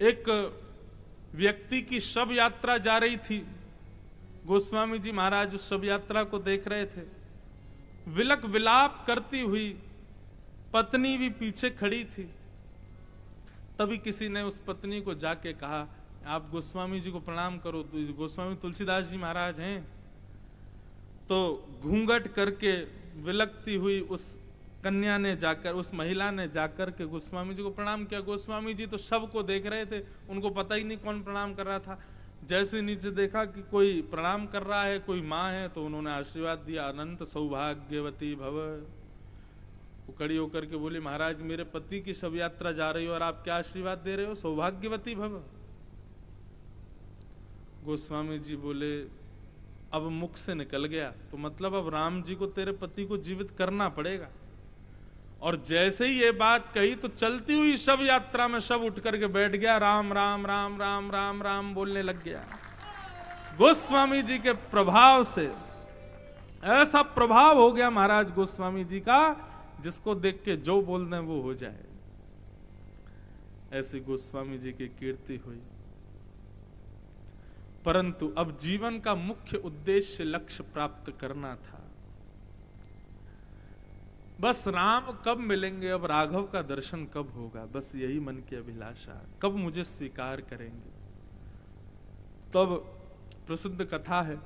एक व्यक्ति की शव यात्रा जा रही थी। गोस्वामी जी महाराज उस शव यात्रा को देख रहे थे। विलक विलाप करती हुई पत्नी भी पीछे खड़ी थी। तभी किसी ने उस पत्नी को जाके कहा, आप गोस्वामी जी को प्रणाम करो। तो गोस्वामी तुलसीदास जी महाराज हैं। तो घूंघट करके विलकती हुई उस कन्या ने जाकर, उस महिला ने जाकर के गोस्वामी जी को प्रणाम किया। गोस्वामी जी तो शव को देख रहे थे, उनको पता ही नहीं कौन प्रणाम कर रहा था। जैसे नीचे देखा कि कोई प्रणाम कर रहा है, कोई माँ है, तो उन्होंने आशीर्वाद दिया, अनंत सौभाग्यवती भव। वो खड़ी होकर के बोली, महाराज मेरे पति की शव यात्रा जा रही हो और आप क्या आशीर्वाद दे रहे हो, सौभाग्यवती भव। गोस्वामी जी बोले, अब मुख से निकल गया तो मतलब अब राम जी को, तेरे पति को जीवित करना पड़ेगा। और जैसे ही ये बात कही तो चलती हुई शव यात्रा में शव उठ करके बैठ गया, राम राम राम राम राम राम बोलने लग गया। गोस्वामी जी के प्रभाव से ऐसा प्रभाव हो गया महाराज गोस्वामी जी का, जिसको देख के जो बोल दें वो हो जाए। ऐसी गोस्वामी जी की कीर्ति हुई। परंतु अब जीवन का मुख्य उद्देश्य, लक्ष्य प्राप्त करना था। बस राम कब मिलेंगे, अब राघव का दर्शन कब होगा, बस यही मन की अभिलाषा, कब मुझे स्वीकार करेंगे। तब प्रसिद्ध कथा है,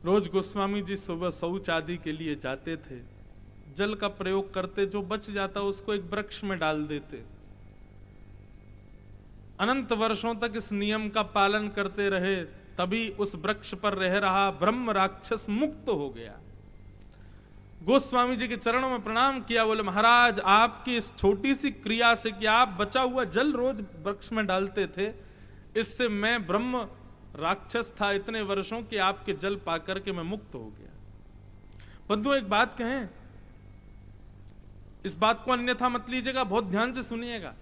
रोज गोस्वामी जी सुबह शौच आदि के लिए जाते थे। जल का प्रयोग करते, जो बच जाता उसको एक वृक्ष में डाल देते। अनंत वर्षों तक इस नियम का पालन करते रहे, तभी उस वृक्ष पर रह रहा ब्रह्म राक्षस मुक्त हो गया। गोस्वामी जी के चरणों में प्रणाम किया, बोले महाराज आपकी इस छोटी सी क्रिया से कि आप बचा हुआ जल रोज वृक्ष में डालते थे, इससे मैं ब्रह्म राक्षस था इतने वर्षों कि आपके जल पाकर के मैं मुक्त हो गया। परंतु एक बात कहें, इस बात को अन्यथा मत लीजिएगा, बहुत ध्यान से सुनिएगा।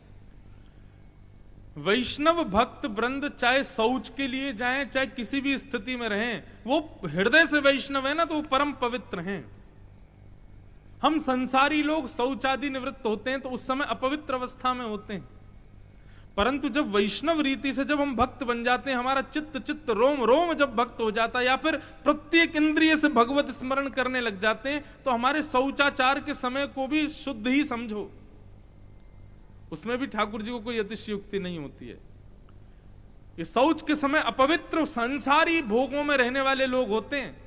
वैष्णव भक्त वृंद चाहे शौच के लिए जाएं, चाहे किसी भी स्थिति में रहें, वो हृदय से वैष्णव है ना, तो वो परम पवित्र हैं। हम संसारी लोग शौच आदि निवृत्त होते हैं तो उस समय अपवित्र अवस्था में होते हैं। परंतु जब वैष्णव रीति से जब हम भक्त बन जाते हैं, हमारा चित्त रोम रोम जब भक्त हो जाता है, या फिर प्रत्येक इंद्रिय से भगवत स्मरण करने लग जाते हैं, तो हमारे शौचाचार के समय को भी शुद्ध ही समझो। उसमें भी ठाकुर जी को कोई अतिशयोक्ति नहीं होती है। ये शौच के समय अपवित्र संसारी भोगों में रहने वाले लोग होते हैं।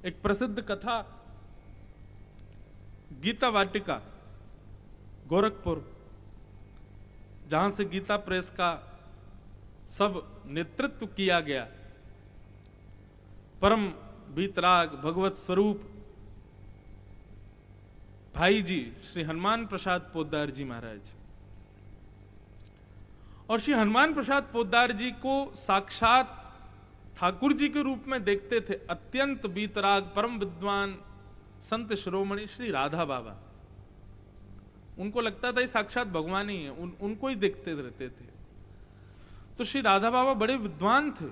एक प्रसिद्ध कथा, गीता वाटिका गोरखपुर, जहां से गीता प्रेस का सब नेतृत्व किया गया, परम वीतराग भगवत स्वरूप भाई जी श्री हनुमान प्रसाद पोद्दार जी महाराज। और श्री हनुमान प्रसाद पोद्दार जी को साक्षात ठाकुर जी के रूप में देखते थे। अत्यंत वीतराग परम विद्वान संत शिरोमणि श्री राधा बाबा, उनको लगता था ये साक्षात भगवान ही है, उनको ही देखते रहते थे। तो श्री राधा बाबा बड़े विद्वान थे।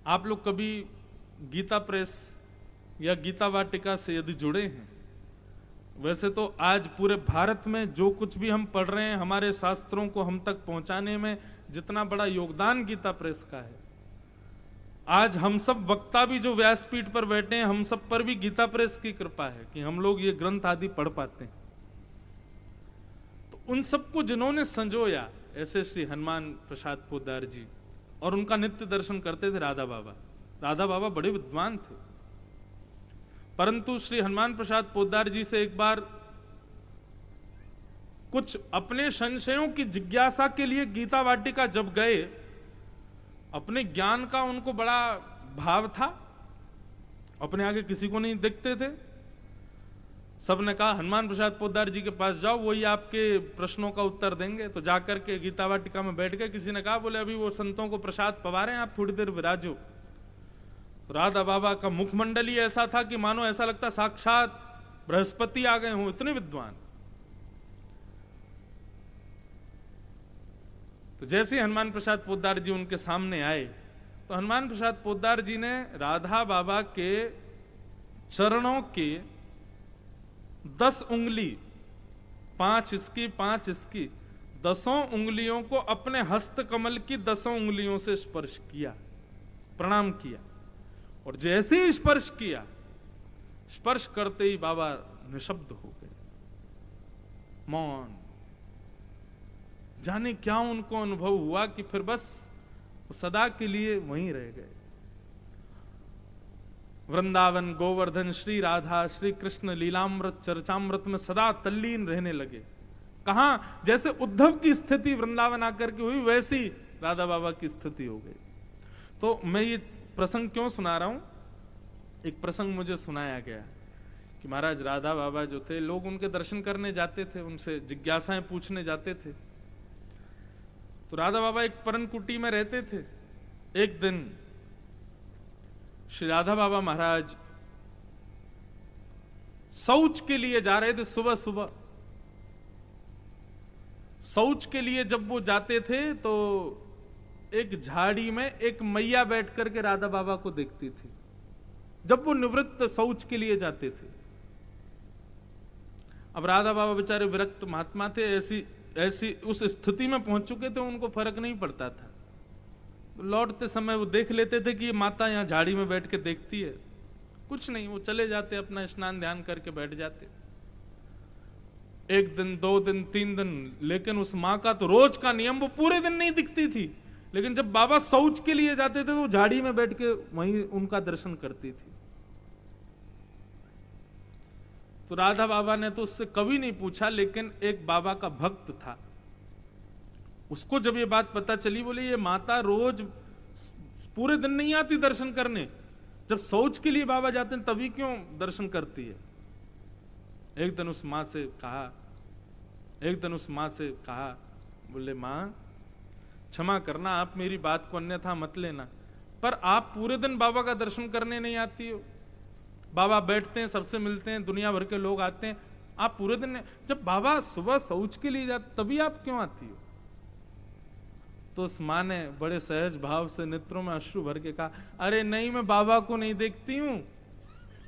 आप लोग कभी गीता प्रेस या गीता वाटिका से यदि जुड़े हैं, वैसे तो आज पूरे भारत में जो कुछ भी हम पढ़ रहे हैं, हमारे शास्त्रों को हम तक पहुंचाने में जितना बड़ा योगदान गीता प्रेस का है, आज हम सब वक्ता भी जो व्यासपीठ पर बैठे हैं, हम सब पर भी गीता प्रेस की कृपा है कि हम लोग ये ग्रंथ आदि पढ़ पाते हैं। तो उन सबको जिन्होंने संजोया, ऐसे श्री हनुमान प्रसाद पोद्दार जी, और उनका नित्य दर्शन करते थे राधा बाबा। राधा बाबा बड़े विद्वान थे। परंतु श्री हनुमान प्रसाद पोद्दार जी से एक बार कुछ अपने संशयों की जिज्ञासा के लिए गीता वाटिका जब गए, अपने ज्ञान का उनको बड़ा भाव था, अपने आगे किसी को नहीं देखते थे। सबने कहा हनुमान प्रसाद पोद्दार जी के पास जाओ, वही आपके प्रश्नों का उत्तर देंगे। तो जाकर के गीता वाटिका में बैठ गए। किसी ने कहा, बोले अभी वो संतों को प्रसाद पवा रहे हैं, आप थोड़ी देर विराजो। राधा बाबा का मुखमंडल ही ऐसा था कि मानो ऐसा लगता साक्षात बृहस्पति आ गए हों, इतने विद्वान। तो जैसे ही हनुमान प्रसाद पोद्दार जी उनके सामने आए, तो हनुमान प्रसाद पोद्दार जी ने राधा बाबा के चरणों के 10 उंगली, 5 इसकी 5 इसकी, 10 उंगलियों को अपने हस्त कमल की 10 उंगलियों से स्पर्श किया, प्रणाम किया, और जैसे ही स्पर्श किया, स्पर्श करते ही बाबा निशब्द हो गए, मौन। जाने क्या उनको अनुभव हुआ कि फिर बस सदा के लिए वहीं रह गए। वृंदावन, गोवर्धन, श्री राधा, श्री कृष्ण लीलामृत चर्चामृत में सदा तल्लीन रहने लगे। कहां जैसे उद्धव की स्थिति वृंदावन आकर के हुई, वैसी राधा बाबा की स्थिति हो गई। तो मैं ये प्रसंग क्यों सुना रहा हूं? एक प्रसंग मुझे सुनाया गया कि महाराज राधा बाबा जो थे, लोग उनके दर्शन करने जाते थे, उनसे जिज्ञासाएं पूछने जाते थे। तो राधा बाबा एक परन कुटी में रहते थे। एक दिन श्री राधा बाबा महाराज शौच के लिए जा रहे थे। सुबह सुबह शौच के लिए जब वो जाते थे तो एक झाड़ी में एक मैया बैठ करके राधा बाबा को देखती थी, जब वो निवृत्त शौच के लिए जाते थे। अब राधा बाबा बेचारे विरक्त महात्मा थे, ऐसी उस स्थिति में पहुंच चुके थे, उनको फर्क नहीं पड़ता था। लौटते समय वो देख लेते थे कि ये माता यहां झाड़ी में बैठ के देखती है, कुछ नहीं, वो चले जाते, अपना स्नान ध्यान करके बैठ जाते। 1 दिन 2 दिन 3 दिन, लेकिन उस माँ का तो रोज का नियम, वो पूरे दिन नहीं दिखती थी, लेकिन जब बाबा शौच के लिए जाते थे तो वो झाड़ी में बैठ के वहीं उनका दर्शन करती थी। तो राधा बाबा ने तो उससे कभी नहीं पूछा, लेकिन एक बाबा का भक्त था, उसको जब ये बात पता चली, बोले ये माता रोज पूरे दिन नहीं आती दर्शन करने, जब शौच के लिए बाबा जाते हैं तभी क्यों दर्शन करती है। एक दिन उस माँ से कहा, बोले माँ क्षमा करना, आप मेरी बात को अन्यथा मत लेना, पर आप पूरे दिन बाबा का दर्शन करने नहीं आती हो। बाबा बैठते हैं, सबसे मिलते हैं, दुनिया भर के लोग आते हैं, आप पूरे दिन, जब बाबा सुबह शौच के लिए जाते तभी आप क्यों आती हो। तो उस माँ ने बड़े सहज भाव से नेत्रों में अश्रु भर के कहा, अरे नहीं, मैं बाबा को नहीं देखती हूं,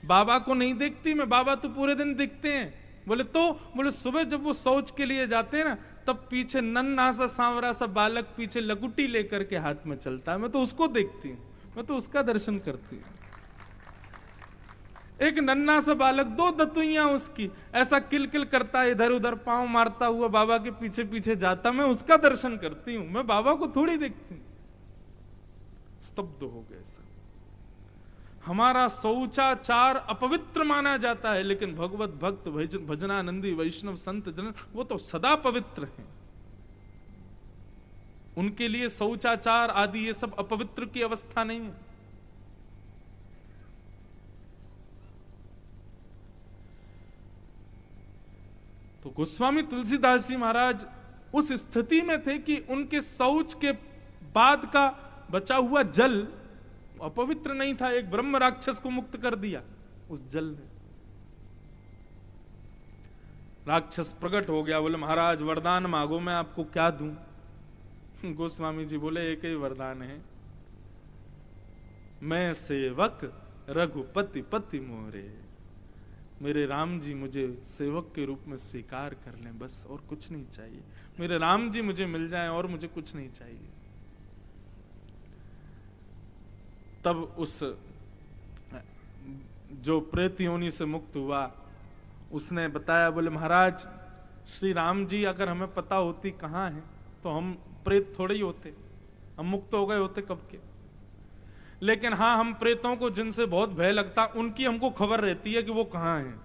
बाबा को नहीं देखती मैं, बाबा तो पूरे दिन दिखते हैं। बोले तो, बोले सुबह जब वो शौच के लिए जाते हैं ना, तब पीछे नन्हा सा सांवरा सा बालक पीछे लकुटी लेकर के हाथ में चलता है, मैं तो उसको देखती हूं, मैं तो उसका दर्शन करती हूं। एक नन्हा सा बालक, 2 दतुइयां उसकी, ऐसा किलकिल करता है, इधर उधर पांव मारता हुआ बाबा के पीछे पीछे जाता, मैं उसका दर्शन करती हूं, मैं बाबा को थोड़ी देखती हूं। स्तब्ध हो गए सब। हमारा शौचाचार अपवित्र माना जाता है, लेकिन भगवत भक्त भजनानंदी वैष्णव संत जन वो तो सदा पवित्र हैं। उनके लिए शौचाचार आदि ये सब अपवित्र की अवस्था नहीं है। तो गोस्वामी तुलसीदास जी महाराज उस स्थिति में थे कि उनके शौच के बाद का बचा हुआ जल अपवित्र नहीं था, एक ब्रह्म राक्षस को मुक्त कर दिया उस जल ने। राक्षस प्रकट हो गया, बोले महाराज वरदान मांगो, मैं आपको क्या दूं। गोस्वामी जी बोले एक ही वरदान है, मैं सेवक रघुपति पति मोरे, मेरे राम जी मुझे सेवक के रूप में स्वीकार कर लें, बस और कुछ नहीं चाहिए। मेरे राम जी मुझे मिल जाएं और मुझे कुछ नहीं चाहिए। तब उस जो प्रेत योनि से मुक्त हुआ उसने बताया, बोले महाराज श्री राम जी अगर हमें पता होती कहाँ हैं तो हम प्रेत थोड़े ही होते, हम मुक्त हो गए होते कब के। लेकिन हाँ, हम प्रेतों को जिनसे बहुत भय लगता उनकी हमको खबर रहती है कि वो कहाँ हैं,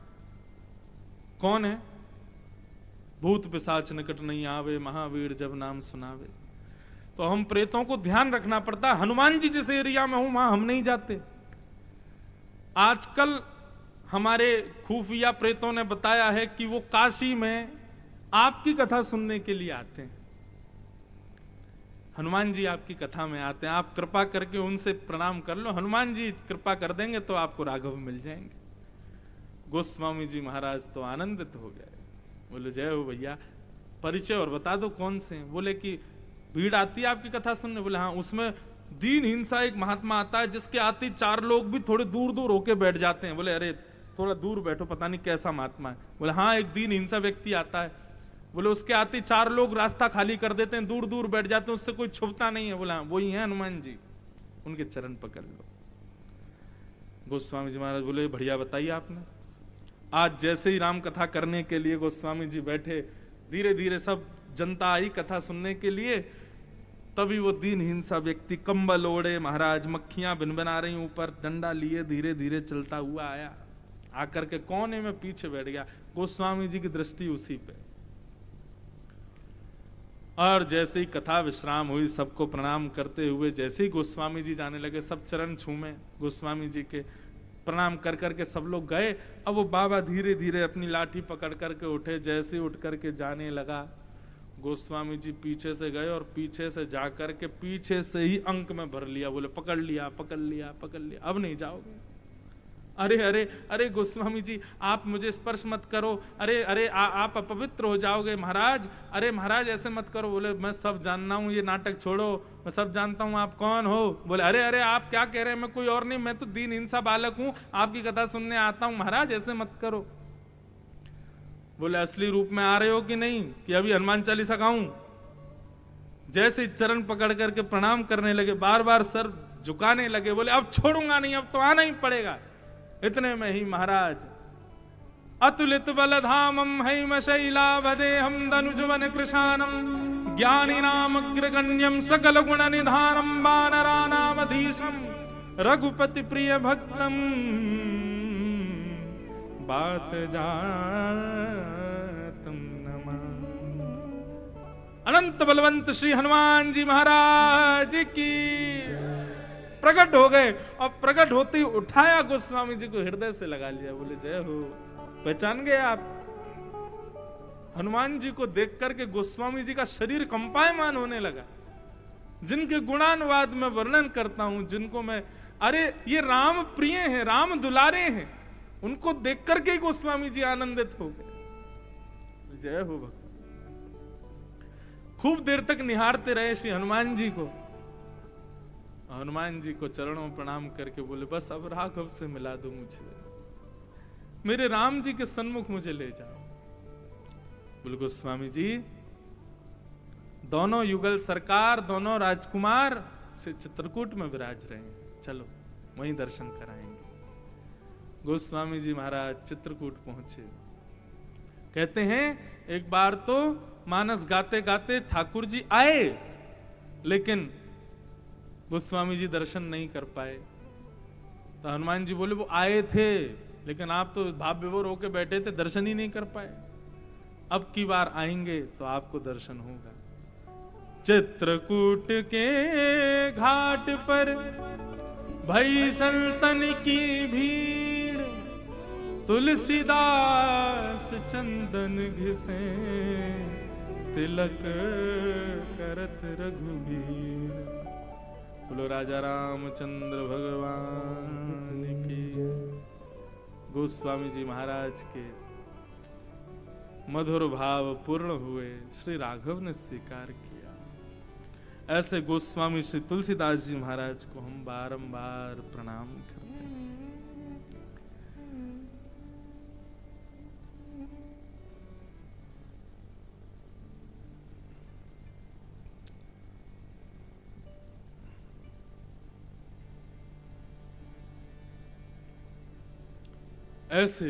कौन है। भूत पिशाच निकट नहीं आवे, महावीर जब नाम सुनावे। तो हम प्रेतों को ध्यान रखना पड़ता है। हनुमान जी जिस एरिया में हूं वहां हम नहीं जाते। आजकल हमारे खुफिया प्रेतों ने बताया है कि वो काशी में आपकी कथा सुनने के लिए आते हैं। हनुमान जी आपकी कथा में आते हैं, आप कृपा करके उनसे प्रणाम कर लो, हनुमान जी कृपा कर देंगे तो आपको राघव मिल जाएंगे। गोस्वामी जी महाराज तो आनंदित हो गए, बोले जय हो भैया, परिचय और बता दो कौन से हैं। बोले कि भीड़ आती है आपकी कथा सुनने। बोले हाँ, उसमें दीन हिंसा एक महात्मा आता है जिसके आते 4 लोग भी थोड़े दूर दूर होके बैठ जाते हैं। बोले अरे थोड़ा दूर बैठो, पता नहीं कैसा महात्मा है। बोले हाँ, एक दीन हिंसा व्यक्ति आता है, बोले उसके आते 4 लोग रास्ता खाली कर देते हैं, दूर दूर बैठ जाते हैं, उससे कोई छुपता नहीं है। बोला वही है हनुमान जी, उनके चरण पकड़ लो। गोस्वामी जी महाराज बोले बढ़िया बताइए आपने। आज जैसे ही राम कथा करने के लिए गोस्वामी जी बैठे, धीरे धीरे सब जनता आई कथा सुनने के लिए, तभी वो दीनहीन सा व्यक्ति कंबल ओढ़े महाराज, मक्खियां भिनभिना रही ऊपर, डंडा लिए धीरे धीरे चलता हुआ आया। आकर के कोने में पीछे बैठ गया। गोस्वामी जी की दृष्टि उसी पे। और जैसे ही कथा विश्राम हुई, सबको प्रणाम करते हुए जैसे ही गोस्वामी जी जाने लगे, सब चरण छूमे गोस्वामी जी के, प्रणाम कर करके सब लोग गए। अब वो बाबा धीरे धीरे अपनी लाठी पकड़ करके उठे। जैसे उठ करके जाने लगा, गोस्वामी जी पीछे से गए और पीछे से जाकर के पीछे से ही अंक में भर लिया। बोले पकड़ लिया पकड़ लिया पकड़ लिया, अब नहीं जाओगे। अरे अरे अरे गोस्वामी जी आप मुझे स्पर्श मत करो, अरे अरे आप अपवित्र हो जाओगे महाराज, अरे महाराज ऐसे मत करो। बोले मैं सब जानना हूँ, ये नाटक छोड़ो, मैं सब जानता हूँ, आप कौन हो। बोले अरे अरे आप क्या कह रहे हैं, मैं कोई और नहीं, मैं तो दीनहीन सा बालक हूँ, आपकी कथा सुनने आता हूँ, महाराज ऐसे मत करो। बोले असली रूप में आ रहे हो कि नहीं, कि अभी हनुमान चालीसा गाऊं। जैसे चरण पकड़ करके प्रणाम करने लगे, बार बार सर झुकाने लगे। बोले अब छोड़ूंगा नहीं, अब तो आना ही पड़ेगा। इतने में ही महाराज अतुलित बलधामम हैम शैलावदेहम धनुजवन कृशानम ज्ञानिनाम अग्रगण्यम सकल गुण निधानम वानरानामधीशम रघुपति प्रिय भक्तम बात जातम नमा। अनंत बलवंत श्री हनुमान जी महाराज की प्रकट हो गए। और प्रकट होते ही उठाया गोस्वामी जी को, हृदय से लगा लिया। बोले जय हो, पहचान गए आप। हनुमान जी को देख करके गोस्वामी जी का शरीर कंपायमान होने लगा। जिनके गुणानुवाद में वर्णन करता हूं, जिनको मैं, अरे ये राम प्रिय हैं, राम दुलारे हैं, उनको देख करके ही गोस्वामी जी आनंदित हो गए। जय हो भक्त। खूब देर तक निहारते रहे श्री हनुमान जी को। हनुमान जी को चरणों प्रणाम करके बोले बस अब राघव से मिला दो मुझे, मेरे राम जी के सन्मुख मुझे ले जाओ। बोले गोस्वामी जी दोनों युगल सरकार, दोनों राजकुमार से चित्रकूट में विराज रहे हैं, चलो वहीं दर्शन कराएंगे। गोस्वामी जी महाराज चित्रकूट पहुंचे। कहते हैं एक बार तो मानस गाते गाते ठाकुर जी आए, लेकिन गोस्वामी जी दर्शन नहीं कर पाए। तो हनुमान जी बोले वो आए थे, लेकिन आप तो भाव विभोर होके बैठे थे, दर्शन ही नहीं कर पाए। अब की बार आएंगे तो आपको दर्शन होगा। चित्रकूट के घाट पर भई संतन की भीड़, तुलसीदास चंदन घिसे तिलक करत रघुबीर। बोलो राजा रामचंद्र भगवान की। गोस्वामी जी महाराज के मधुर भाव पूर्ण हुए, श्री राघव ने स्वीकार किया। ऐसे गोस्वामी श्री तुलसीदास जी महाराज को हम बारंबार प्रणाम करते हैं। ऐसे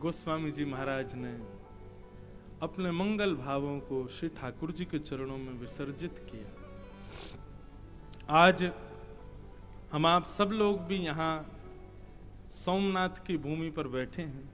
गोस्वामी जी महाराज ने अपने मंगल भावों को श्री ठाकुर जी के चरणों में विसर्जित किया। आज हम आप सब लोग भी यहाँ सोमनाथ की भूमि पर बैठे हैं।